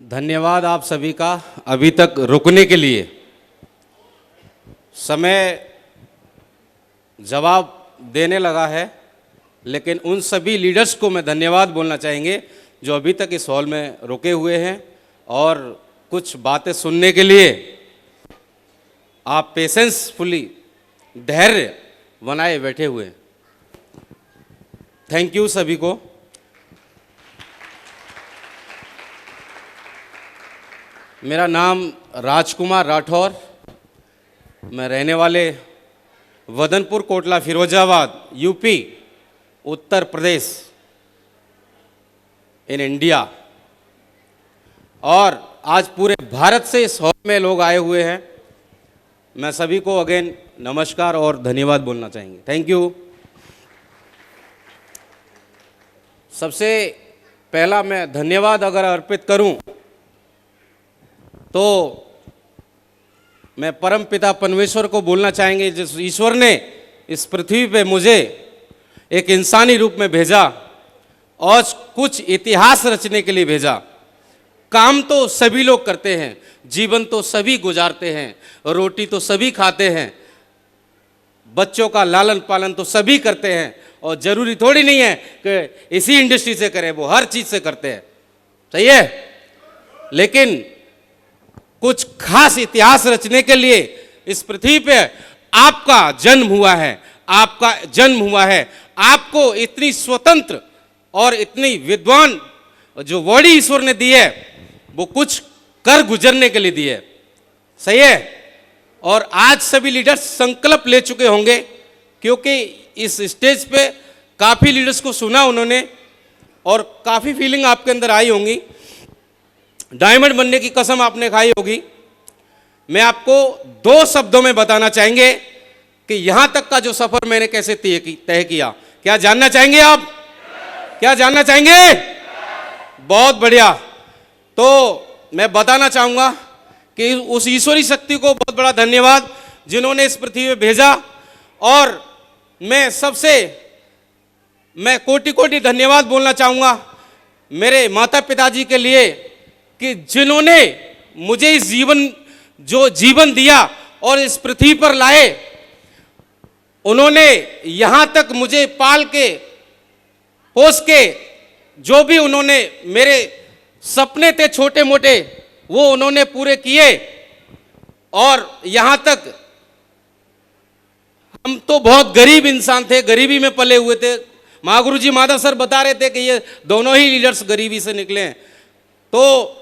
धन्यवाद आप सभी का अभी तक रुकने के लिए। समय जवाब देने लगा है, लेकिन उन सभी लीडर्स को मैं धन्यवाद बोलना चाहेंगे जो अभी तक इस हॉल में रुके हुए हैं और कुछ बातें सुनने के लिए आप पेशेंसफुली धैर्य बनाए बैठे हुए हैं। थैंक यू सभी को। मेरा नाम राजकुमार राठौर, मैं रहने वाले Vadanpur Kotla Firozabad UP Uttar Pradesh in India, और आज पूरे भारत से इस हॉल में लोग आए हुए हैं। मैं सभी को अगेन नमस्कार और धन्यवाद बोलना चाहेंगे। Thank you. सबसे पहला मैं धन्यवाद अगर अर्पित करूं तो मैं परम पिता परमेश्वर को बोलना चाहेंगे, जिस ईश्वर ने इस पृथ्वी पे मुझे एक इंसानी रूप में भेजा और कुछ इतिहास रचने के लिए भेजा। काम तो सभी लोग करते हैं, जीवन तो सभी गुजारते हैं, रोटी तो सभी खाते हैं, बच्चों का लालन पालन तो सभी करते हैं, और जरूरी थोड़ी नहीं है कि इसी इंडस्ट्री से करें, वो हर चीज से करते हैं। सही है, लेकिन कुछ खास इतिहास रचने के लिए इस पृथ्वी पे आपका जन्म हुआ है, आपका जन्म हुआ है। आपको इतनी स्वतंत्र और इतनी विद्वान जो बॉडी ईश्वर ने दी है, वो कुछ कर गुजरने के लिए दी है। सही है। और आज सभी लीडर्स संकल्प ले चुके होंगे, क्योंकि इस स्टेज पे काफी लीडर्स को सुना उन्होंने और काफी फीलिंग आपके अंदर आई होंगी। डायमंड बनने की कसम आपने खाई होगी। मैं आपको दो शब्दों में बताना चाहेंगे कि यहां तक का जो सफर मैंने कैसे तय किया। क्या जानना चाहेंगे आप? क्या जानना चाहेंगे? बहुत बढ़िया। तो मैं बताना चाहूंगा कि उस ईश्वरी शक्ति को बहुत बड़ा धन्यवाद जिन्होंने इस पृथ्वी में भेजा, और मैं कोटि कोटि धन्यवाद बोलना चाहूंगा मेरे माता पिताजी के लिए कि जिन्होंने मुझे इस जीवन दिया और इस पृथ्वी पर लाए। उन्होंने यहां तक मुझे पाल के पोस के, जो भी उन्होंने मेरे सपने थे छोटे मोटे, वो उन्होंने पूरे किए। और यहां तक हम तो बहुत गरीब इंसान थे, गरीबी में पले हुए थे। महागुरु जी माधव सर बता रहे थे कि ये दोनों ही लीडर्स गरीबी से निकले हैं। तो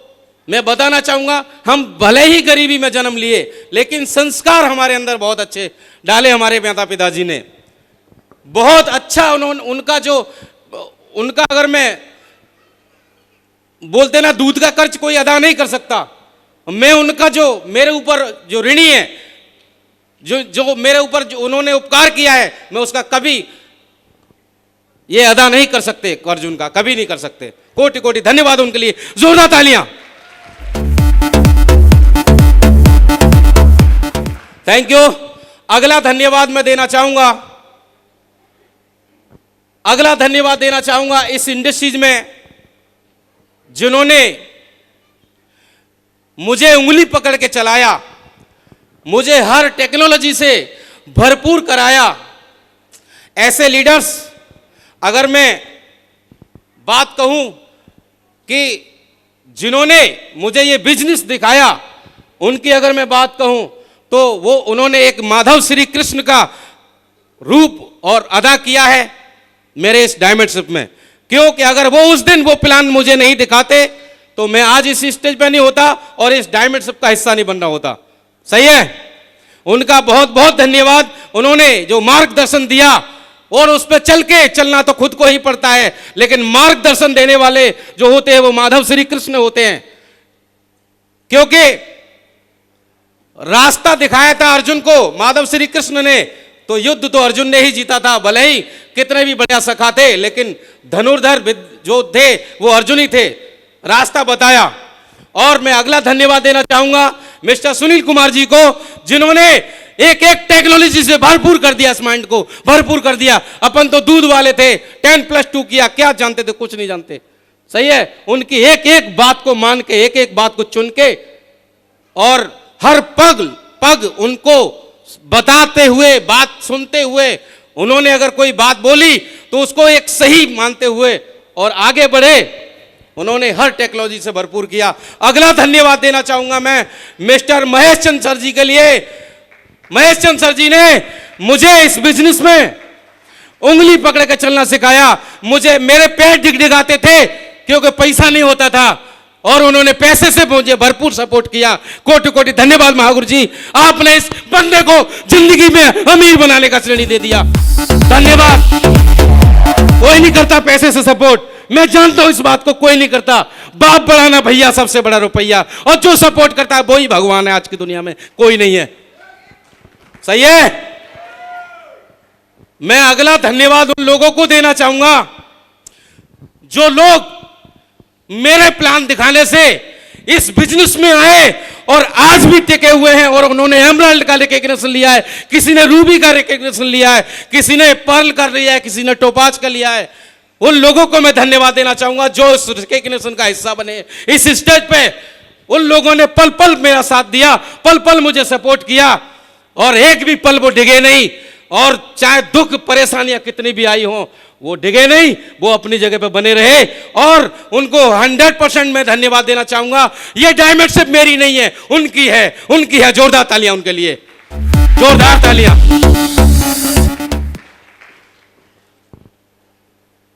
मैं बताना चाहूंगा, हम भले ही गरीबी में जन्म लिए, लेकिन संस्कार हमारे अंदर बहुत अच्छे डाले हमारे माता पिताजी ने। बहुत अच्छा उनका अगर मैं बोलते ना, दूध का कर्ज कोई अदा नहीं कर सकता। मैं उनका जो मेरे ऊपर जो ऋणी है, जो मेरे ऊपर जो उन्होंने उपकार किया है, मैं उसका कभी ये अदा नहीं कर सकते, कर्ज उनका कभी नहीं कर सकते। कोटि कोटि धन्यवाद उनके लिए, जोरदार तालियां। Thank you. अगला धन्यवाद मैं देना चाहूंगा इस इंडस्ट्रीज में जिन्होंने मुझे उंगली पकड़ के चलाया, मुझे हर टेक्नोलॉजी से भरपूर कराया। ऐसे लीडर्स, अगर मैं बात कहूं कि जिन्होंने मुझे ये बिजनेस दिखाया, उनकी अगर मैं बात कहूं तो उन्होंने एक माधव श्री कृष्ण का रूप और अदा किया है मेरे इस डायमंडशिप में। क्योंकि अगर वो उस दिन वो प्लान मुझे नहीं दिखाते तो मैं आज इस स्टेज पे नहीं होता और इस डायमंडशिप का हिस्सा नहीं बन रहा होता। सही है। उनका बहुत बहुत धन्यवाद। उन्होंने जो मार्गदर्शन दिया, और उस पर चलना तो खुद को ही पड़ता है, लेकिन मार्गदर्शन देने वाले जो होते हैं वो माधव श्री कृष्ण होते हैं। क्योंकि रास्ता दिखाया था अर्जुन को माधव श्री कृष्ण ने, तो युद्ध तो अर्जुन ने ही जीता था। भले ही कितने भी बढ़िया सखा थे, लेकिन धनुर्धर जो थे वो अर्जुन ही थे। रास्ता बताया। और मैं अगला धन्यवाद देना चाहूंगा मिस्टर सुनील कुमार जी को, जिन्होंने एक एक टेक्नोलॉजी से भरपूर कर दिया, इस माइंड को भरपूर कर दिया। अपन तो दूध वाले थे, 10+2 किया, क्या जानते थे? कुछ नहीं जानते। सही है, उनकी एक एक बात को मान के, एक एक बात को चुन के, और हर पग पग उनको बताते हुए, बात सुनते हुए, उन्होंने अगर कोई बात बोली तो उसको एक सही मानते हुए और आगे बढ़े। उन्होंने हर टेक्नोलॉजी से भरपूर किया। अगला धन्यवाद देना चाहूंगा मैं मिस्टर महेश चंद सर जी के लिए। महेश चंद सर जी ने मुझे इस बिजनेस में उंगली पकड़ के चलना सिखाया। मुझे, मेरे पैर डिगडिगाते थे क्योंकि पैसा नहीं होता था, और उन्होंने पैसे से मुझे भरपूर सपोर्ट किया। कोटि कोटि धन्यवाद महागुरु जी, आपने इस बंदे को जिंदगी में अमीर बनाने का श्रेणी दे दिया। धन्यवाद। कोई नहीं करता पैसे से सपोर्ट, मैं जानता हूं इस बात को, कोई नहीं करता। बाप बढ़ाना भैया सबसे बड़ा रुपया, और जो सपोर्ट करता है वही भगवान है। आज की दुनिया में कोई नहीं है। सही है। मैं अगला धन्यवाद उन लोगों को देना चाहूंगा जो लोग मेरे प्लान दिखाने से इस बिजनेस में आए और आज भी टिके हुए हैं, और उन्होंने एमराल्ड का रिकॉग्निशन लिया है, किसी ने रूबी का रिकॉग्निशन लिया है, किसी ने पर्ल का लिया है, किसी ने टोपाज का लिया है। उन लोगों को मैं धन्यवाद देना चाहूंगा जो इस रिकॉग्निशन का हिस्सा बने। इस स्टेज पे उन लोगों ने पल पल मेरा साथ दिया, पल पल मुझे सपोर्ट किया, और एक भी पल वो डिगे नहीं। और चाहे दुख परेशानियां कितनी भी आई हो, वो डिगे नहीं, वो अपनी जगह पे बने रहे। और उनको 100% मैं धन्यवाद देना चाहूंगा। ये डायमंड सिर्फ मेरी नहीं है, उनकी है, उनकी है। जोरदार तालियां उनके लिए, जोरदार तालियां।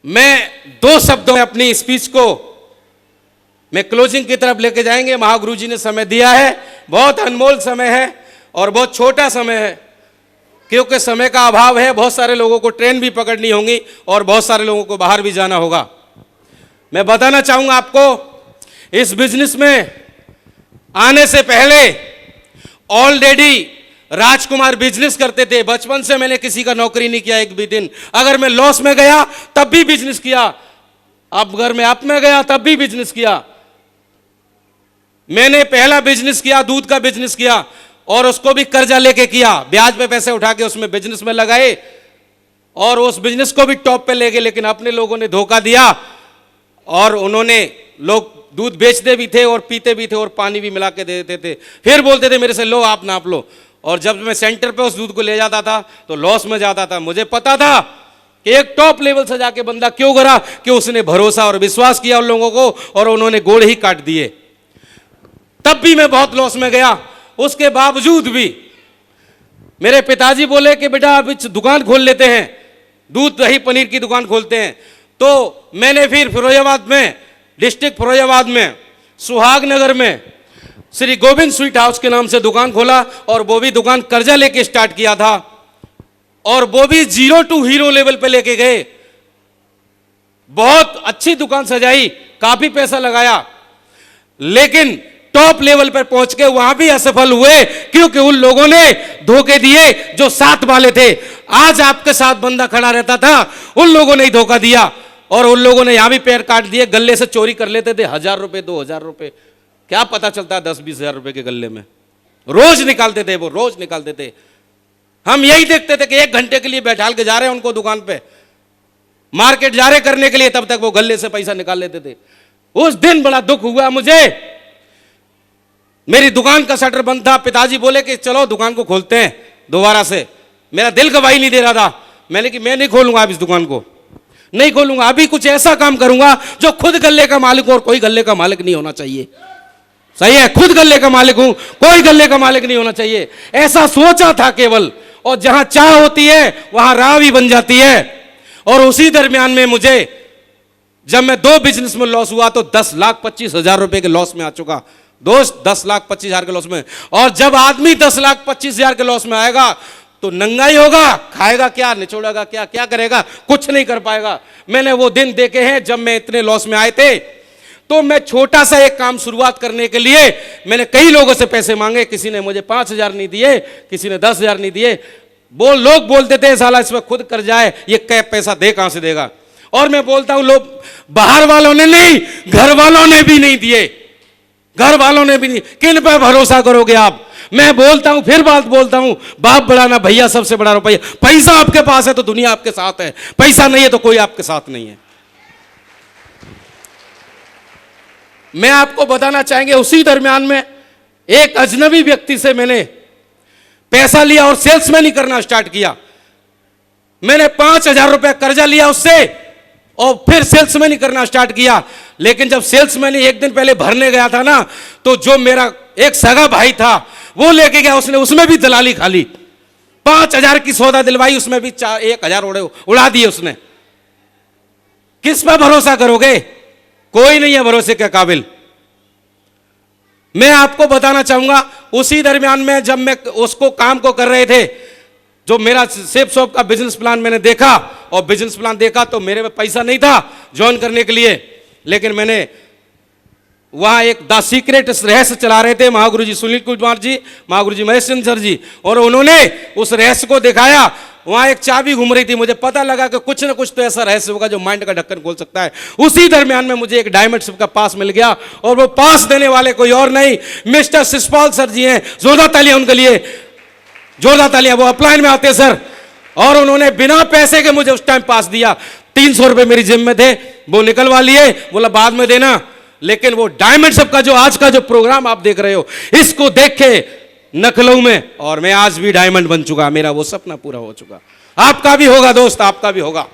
मैं दो शब्दों में अपनी स्पीच को मैं क्लोजिंग की तरफ लेके जाएंगे। महागुरु जी ने समय दिया है, बहुत अनमोल समय है और बहुत छोटा समय है, क्योंकि समय का अभाव है। बहुत सारे लोगों को ट्रेन भी पकड़नी होगी और बहुत सारे लोगों को बाहर भी जाना होगा। मैं बताना चाहूंगा आपको, इस बिजनेस में आने से पहले ऑलरेडी राजकुमार बिजनेस करते थे। बचपन से मैंने किसी का नौकरी नहीं किया एक भी दिन। अगर मैं लॉस में गया तब भी बिजनेस किया, अब अगर मैं अप में गया तब भी बिजनेस किया। मैंने पहला बिजनेस किया, दूध का बिजनेस किया, और उसको भी कर्जा लेके किया, ब्याज पे पैसे उठा के उसमें बिजनेस में लगाए, और उस बिजनेस को भी टॉप पे ले गए। लेकिन अपने लोगों ने धोखा दिया, और उन्होंने, लोग दूध बेचते भी थे और पीते भी थे और पानी भी मिला के दे देते थे, फिर बोलते थे मेरे से लो, आप नाप लो। और जब मैं सेंटर पे उस दूध को ले जाता था तो लॉस में जाता था। मुझे पता था कि एक टॉप लेवल से जाके बंदा क्यों गिरा, कि उसने भरोसा और विश्वास किया उन लोगों को, और उन्होंने गोड़ ही काट दिए। तब भी मैं बहुत लॉस में गया। उसके बावजूद भी मेरे पिताजी बोले कि बेटा अब दुकान खोल लेते हैं, दूध दही पनीर की दुकान खोलते हैं। तो मैंने फिर फिरोजाबाद में, डिस्ट्रिक्ट फिरोजाबाद में, सुहागनगर में श्री गोविंद स्वीट हाउस के नाम से दुकान खोला, और वो भी दुकान कर्जा लेके स्टार्ट किया था, और वो भी 0 to हीरो लेवल पे लेके गए। बहुत अच्छी दुकान सजाई, काफी पैसा लगाया, लेकिन टॉप लेवल पर पहुंच के वहां भी असफल हुए, क्योंकि उन लोगों ने धोखे दिए जो साथ वाले थे। आज आपके साथ बंदा खड़ा रहता था, उन लोगों ने ही धोखा दिया, और उन लोगों ने यहां भी पैर काट दिए। गले से चोरी कर लेते थे 1000 रुपए, 2000 रुपए, क्या पता चलता है 10-20 हजार रुपए के गले में। रोज निकालते थे, वो रोज निकालते थे। हम यही देखते थे कि 1 घंटे के लिए बैठाल के जा रहे हैं उनको दुकान पे, मार्केट जा रहे करने के लिए, तब तक वो गले से पैसा निकाल लेते थे। उस दिन बड़ा दुख हुआ मुझे। मेरी दुकान का शटर बंद था, पिताजी बोले कि चलो दुकान को खोलते हैं दोबारा से। मेरा दिल गवाही नहीं दे रहा था। मैंने कि मैं नहीं खोलूंगा अब इस दुकान को, नहीं खोलूंगा। अभी कुछ ऐसा काम करूंगा जो खुद गल्ले का मालिक हो, और कोई गल्ले का मालिक नहीं होना चाहिए। सही है, खुद गल्ले का मालिक हूं, कोई गल्ले का मालिक नहीं होना चाहिए, ऐसा सोचा था केवल। और जहां चाह होती है वहां राह भी बन जाती है। और उसी दरमियान में मुझे, जब मैं 2 बिजनेस में लॉस हुआ तो 10,25,000 रुपए के लॉस में आ चुका। दोस्त 10,25,000 के लॉस में। और जब आदमी 10,25,000 के लॉस में आएगा तो नंगा ही होगा, खाएगा क्या, निचोड़ेगा क्या, क्या करेगा, कुछ नहीं कर पाएगा। मैंने वो दिन देखे हैं जब मैं इतने लॉस में आए थे। तो मैं छोटा सा एक काम शुरुआत करने के लिए मैंने कई लोगों से पैसे मांगे। किसी ने मुझे 5,000 नहीं दिए, किसी ने 10,000 नहीं दिए। वो लोग बोलते थे साला इसमें खुद कर जाए, ये कैब पैसा दे कहां से देगा। और मैं बोलता हूं लोग बाहर वालों ने नहीं, घर वालों ने भी नहीं दिए, घर वालों ने भी नहीं। किन पर भरोसा करोगे आप। मैं बोलता हूं, फिर बात बोलता हूं, बाप बढ़ाना भैया सबसे बड़ा रुपया। पैसा आपके पास है तो दुनिया आपके साथ है, पैसा नहीं है तो कोई आपके साथ नहीं है। मैं आपको बताना चाहेंगे, उसी दरमियान में एक अजनबी व्यक्ति से मैंने पैसा लिया और सेल्समैन ही करना स्टार्ट किया। मैंने 5,000 रुपए कर्जा लिया उससे और फिर सेल्समैन ही करना स्टार्ट किया। लेकिन जब सेल्समैन ही एक दिन पहले भरने गया था ना, तो जो मेरा एक सगा भाई था वो लेके गया, उसने उसमें भी दलाली खा ली। 5,000 की सौदा दिलवाई, उसमें भी 1,000 उड़ा दिए उसने। किस पर भरोसा करोगे? कोई नहीं है भरोसे के काबिल। मैं आपको बताना चाहूंगा, उसी दरमियान में जब मैं उसको काम को कर रहे थे, जो मेरा सेफ शॉप का बिजनेस प्लान मैंने देखा, और बिजनेस प्लान देखा तो मेरे में पैसा नहीं था ज्वाइन करने के लिए, लेकिन मैंने वहां एक द सीक्रेट रहस्य चला रहे थे महागुरु जी सुनील कुमार जी, महागुरु जी महेश चंद्र सर जी, और उन्होंने उस रहस्य को दिखाया। वहां एक चाबी घूम रही थी, मुझे पता लगा कि कुछ ना कुछ तो ऐसा रहस्य होगा जो माइंड का ढक्कन खोल सकता है। उसी दरमियान में मुझे एक डायमंड शिप का पास मिल गया, और वो पास देने वाले कोई और नहीं, मिस्टर शिषपाल सर जी हैं। जोरदार तालियां उनके लिए, जोरदार तालियां। वो अपलाइन में आते सर, और उन्होंने बिना पैसे के मुझे उस टाइम पास दिया। 300 रुपए मेरी जिम में थे, वो निकलवा लिए, बोला बाद में देना। लेकिन वो डायमंड शिप का जो आज का जो प्रोग्राम आप देख रहे हो, इसको देख के नखलऊ में, और मैं आज भी डायमंड बन चुका, मेरा वो सपना पूरा हो चुका। आपका भी होगा दोस्त, आपका भी होगा।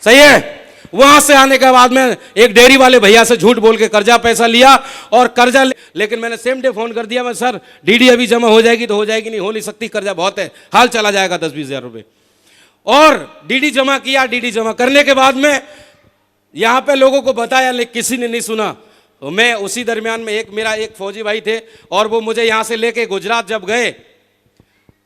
सही है। वहां से आने के बाद में एक डेयरी वाले भैया से झूठ बोल के कर्जा पैसा लिया, और कर्जा लेकिन मैंने सेम डे फोन कर दिया, मैं सर डीडी अभी जमा हो जाएगी तो हो जाएगी, नहीं हो नहीं सकती, कर्जा बहुत है, हाल चला जाएगा 10-20 हजार रुपए। और डीडी जमा किया। डीडी जमा करने के बाद में यहां पे लोगों को बताया, लेकिन किसी ने नहीं सुना। तो मैं उसी दरमियान में मेरा एक फौजी भाई थे, और वो मुझे यहां से लेके गुजरात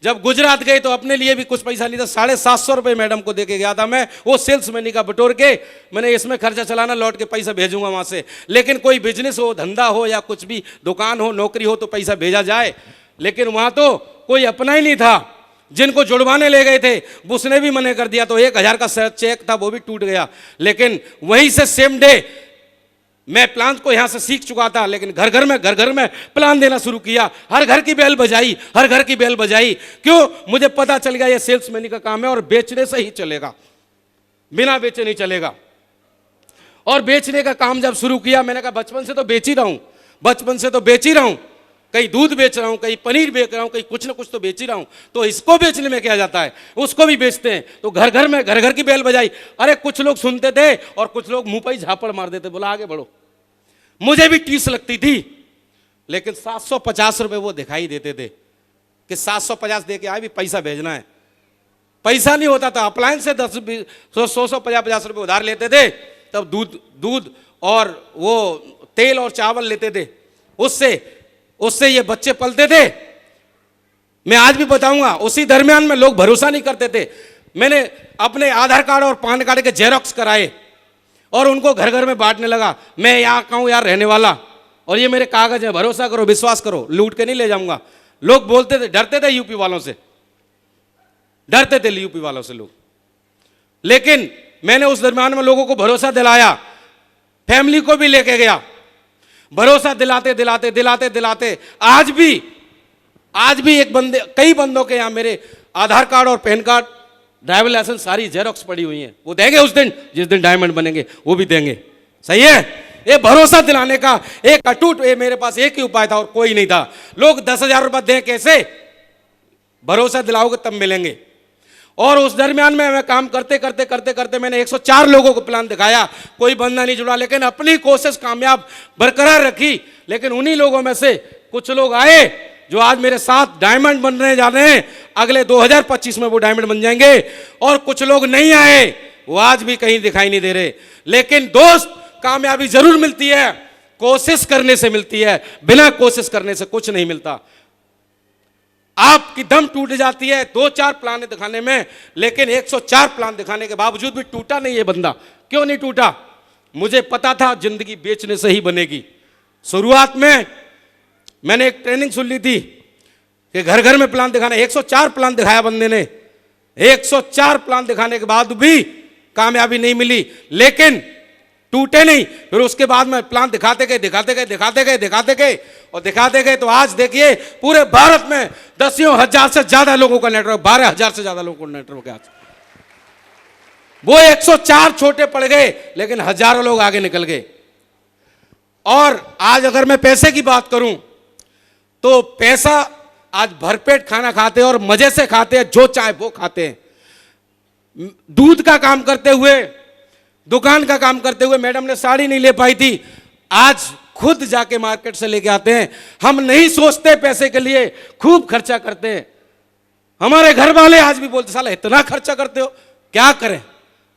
जब गुजरात गए तो अपने लिए भी कुछ पैसा नहीं था, 750 रुपए मैडम को देके गया था मैं, वो सेल्समैन का बटोर के, मैंने इसमें खर्चा चलाना, लौट के पैसा भेजूंगा वहां से। लेकिन कोई बिजनेस हो, धंधा हो, या कुछ भी दुकान हो, नौकरी हो, तो पैसा भेजा जाए। लेकिन वहां तो कोई अपना ही नहीं था। जिनको जुड़वाने ले गए थे उसने भी मना कर दिया, तो 1,000 का चेक था वो भी टूट गया। लेकिन वहीं से सेम डे मैं प्लान को यहां से सीख चुका था, लेकिन घर घर में प्लान देना शुरू किया। हर घर की बेल बजाई, हर घर की बेल बजाई। क्यों? मुझे पता चल गया ये सेल्समैन का काम है, और बेचने से ही चलेगा, बिना बेचे नहीं चलेगा। और बेचने का काम जब शुरू किया, मैंने कहा बचपन से तो बेच ही रहा हूं, बचपन से तो बेच ही रहा हूं, कहीं दूध बेच रहा हूं, कहीं पनीर बेच रहा हूं, कहीं कुछ ना कुछ तो बेच ही रहा हूं, तो इसको बेचने में क्या जाता है, उसको भी बेचते हैं। तो घर घर की बेल बजाई। अरे कुछ लोग सुनते थे और कुछ लोग मुंह पर ही झापड़ मार देते, बोला आगे बढ़ो। मुझे भी टीस लगती थी, लेकिन 750 रुपए वो दिखाई देते थे कि 750 दे के आए, भी पैसा भेजना है। पैसा नहीं होता था, अप्लायंस से 100-150 रुपए उधार लेते थे। तब दूध और वो तेल और चावल लेते थे, उससे ये बच्चे पलते थे। मैं आज भी बताऊंगा, उसी दरमियान में लोग भरोसा नहीं करते थे। मैंने अपने आधार कार्ड और पैन कार्ड के जेरॉक्स कराए और उनको घर घर में बांटने लगा। मैं यहाँ का हूं यार रहने वाला, और ये मेरे कागज है, भरोसा करो, विश्वास करो, लूट के नहीं ले जाऊंगा। लोग बोलते थे, डरते थे यूपी वालों से, डरते थे यूपी वालों से लोग। लेकिन मैंने उस दरमियान में लोगों को भरोसा दिलाया, फैमिली को भी लेके गया, भरोसा दिलाते दिलाते दिलाते दिलाते आज भी कई बंदों के यहां मेरे आधार कार्ड और पैन कार्ड, ड्राइवर लाइसेंस, सारी जेरॉक्स पड़ी हुई हैं। वो देंगे उस दिन, जिस दिन डायमंड बनेंगे, वो भी देंगे। सही है। ये भरोसा दिलाने का एक अटूट, मेरे पास एक ही उपाय था और कोई नहीं था। लोग 10,000 रुपए दें कैसे, भरोसा दिलाओगे तब मिलेंगे। और उस दरमियान में मैं काम करते करते करते करते मैंने 104 लोगों को प्लान दिखाया, कोई बंदा नहीं जुड़ा, लेकिन अपनी कोशिश कामयाब बरकरार रखी। लेकिन उन्हीं लोगों में से कुछ लोग आए जो आज मेरे साथ डायमंड बनने जा रहे हैं, अगले 2025 में वो डायमंड बन जाएंगे। और कुछ लोग नहीं आए, वो आज भी कहीं दिखाई नहीं दे रहे। लेकिन दोस्त, कामयाबी जरूर मिलती है, कोशिश करने से मिलती है, बिना कोशिश करने से कुछ नहीं मिलता। आपकी दम टूट जाती है 2-4 प्लान दिखाने में, लेकिन 104 प्लान दिखाने के बावजूद भी टूटा नहीं ये बंदा। क्यों नहीं टूटा? मुझे पता था जिंदगी बेचने से ही बनेगी। शुरुआत में मैंने एक ट्रेनिंग सुन ली थी कि घर घर में प्लान दिखाना। 104 प्लान दिखाया बंदे ने, 104 प्लान दिखाने के बाद भी कामयाबी नहीं मिली, लेकिन टूटे नहीं। फिर उसके बाद में प्लान दिखाते गए और दिखाते गए तो आज देखिए पूरे भारत में 10,000 से ज्यादा लोगों का नेटवर्क, 12,000 से ज्यादा लोगों का नेटवर्क है आज। वो 104 छोटे पड़ गए, लेकिन हजारों लोग आगे निकल गए। और आज अगर मैं पैसे की बात करूं तो पैसा आज भरपेट खाना खाते हैं और मजे से खाते हैं, जो चाहे वो खाते हैं। दूध का काम करते हुए, दुकान का काम करते हुए मैडम ने साड़ी नहीं ले पाई थी, आज खुद जाके मार्केट से लेके आते हैं। हम नहीं सोचते पैसे के लिए, खूब खर्चा करते हैं। हमारे घर वाले आज भी बोलते साला इतना खर्चा करते हो, क्या करें,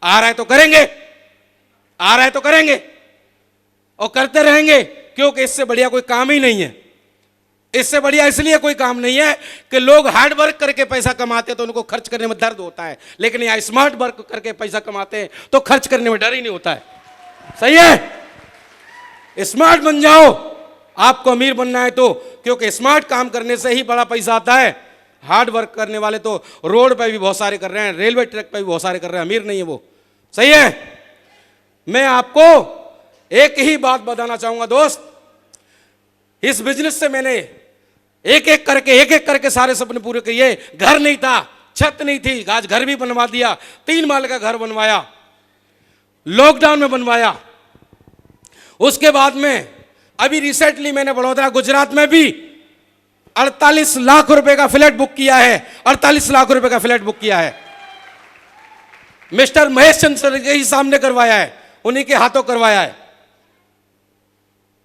आ रहा है तो करेंगे, आ रहा है तो करेंगे और करते रहेंगे, क्योंकि इससे बढ़िया कोई काम ही नहीं है। इससे बढ़िया इसलिए कोई काम नहीं है कि लोग हार्ड वर्क करके पैसा कमाते हैं तो उनको खर्च करने में दर्द होता है, लेकिन यहाँ स्मार्ट वर्क करके पैसा कमाते हैं तो खर्च करने में डर ही नहीं होता है। सही है, स्मार्ट बन जाओ। आपको अमीर बनना है तो, क्योंकि स्मार्ट काम करने से ही बड़ा पैसा आता है। हार्ड वर्क करने वाले तो रोड पे भी बहुत सारे कर रहे हैं, रेलवे ट्रैक पे भी बहुत सारे कर रहे हैं, अमीर नहीं है वो। सही है। मैं आपको एक ही बात बताना चाहूंगा दोस्त, इस बिजनेस से मैंने एक एक करके सारे सपने पूरे किए। घर नहीं था, छत नहीं थी, आज घर भी बनवा दिया, 3 माले का घर बनवाया, लॉकडाउन में बनवाया। उसके बाद में अभी रिसेंटली मैंने बड़ौदा गुजरात में भी 48 लाख रुपए का फ्लैट बुक किया है। 48 लाख रुपए का फ्लैट बुक किया है, मिस्टर महेश चंद्र के ही सामने करवाया है, उन्हीं के हाथों करवाया है।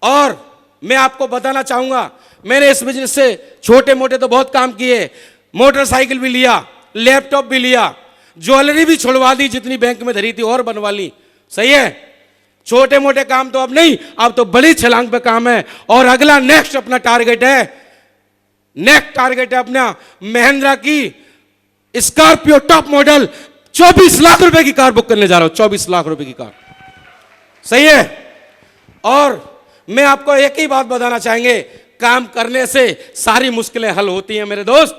और मैं आपको बताना चाहूंगा, मैंने इस बिजनेस से छोटे मोटे तो बहुत काम किए, मोटरसाइकिल भी लिया, लैपटॉप भी लिया, ज्वेलरी भी छुड़वा दी जितनी बैंक में धरी थी और बनवा ली। सही है। छोटे मोटे काम तो अब नहीं, अब तो बड़ी छलांग पे काम है। और अगला नेक्स्ट अपना टारगेट है, नेक्स्ट टारगेट है अपना महिंद्रा की स्कॉर्पियो टॉप मॉडल 24 लाख रुपए की कार बुक करने जा रहा हूं, 24 लाख रुपए की कार। सही है। और मैं आपको एक ही बात बताना चाहेंगे, काम करने से सारी मुश्किलें हल होती हैं मेरे दोस्त।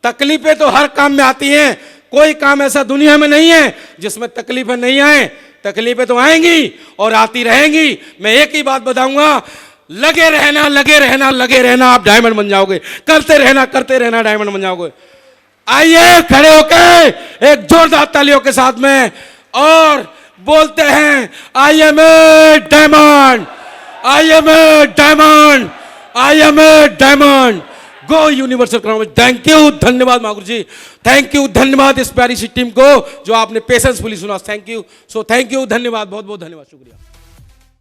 तकलीफें तो हर काम में आती हैं, कोई काम ऐसा दुनिया में नहीं है जिसमें तकलीफें नहीं आए। तकलीफें तो आएंगी और आती रहेंगी। मैं एक ही बात बताऊंगा, लगे रहना, लगे रहना, लगे रहना, आप डायमंड बन जाओगे। करते रहना, डायमंड बन जाओगे। आइए खड़े होके एक जोरदार तालियों के साथ में और बोलते हैं, I am a diamond, I am a diamond, I am a diamond. Go universal crown. Thank you, धन्यवाद मागुर जी, थैंक यू, धन्यवाद इस प्यारी सी टीम को जो आपने पेशेंसफुली सुना। Thank you, so thank you, धन्यवाद, बहुत बहुत धन्यवाद, शुक्रिया।